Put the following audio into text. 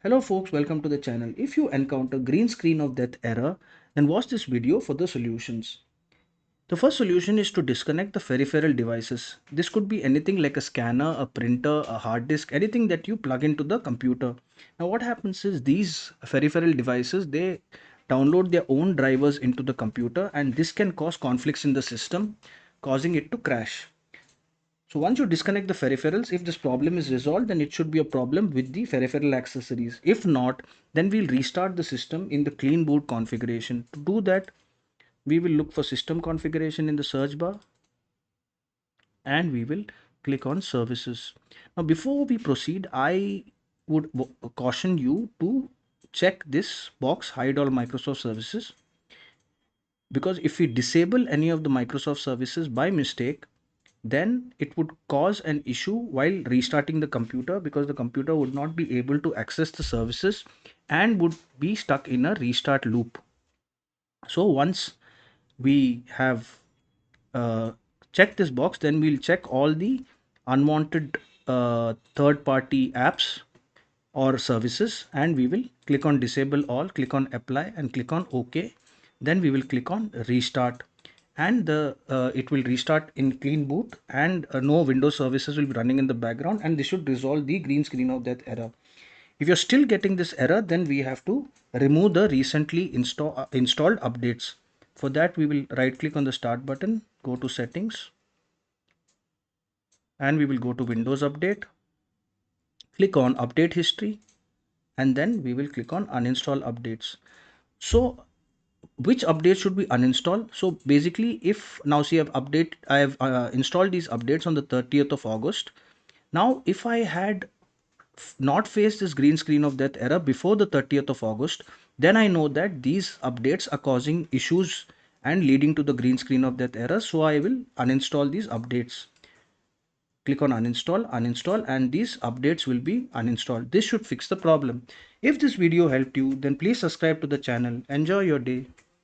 Hello folks, welcome to the channel. If you encounter green screen of death error, then watch this video for the solutions. The first solution is to disconnect the peripheral devices. This could be anything like a scanner, a printer, a hard disk, anything that you plug into the computer. Now what happens is these peripheral devices, they download their own drivers into the computer and this can cause conflicts in the system, causing it to crash. So once you disconnect the peripherals, if this problem is resolved, then it should be a problem with the peripheral accessories. If not, then we'll restart the system in the clean boot configuration. To do that, we will look for system configuration in the search bar and we will click on services. Now, before we proceed, I would caution you to check this box, hide all Microsoft services, because if we disable any of the Microsoft services by mistake, then it would cause an issue while restarting the computer because the computer would not be able to access the services and would be stuck in a restart loop. So once we have checked this box, then we'll check all the unwanted third party apps or services and we will click on disable all, click on apply and click on OK. Then we will click on restart and it will restart in clean boot and no Windows services will be running in the background, and this should resolve the green screen of that error. If you're still getting this error, then we have to remove the recently installed updates. For that, we will right click on the start button, go to settings, and we will go to Windows Update, click on update history, and then we will click on uninstall updates. So which updates should we uninstall? So basically, if now see I have installed these updates on the 30th of August. Now if I had not faced this green screen of death error before the 30th of August, then I know that these updates are causing issues and leading to the green screen of death error, so I will uninstall these updates. Click on uninstall, and these updates will be uninstalled. This should fix the problem. If this video helped you, then please subscribe to the channel. Enjoy your day.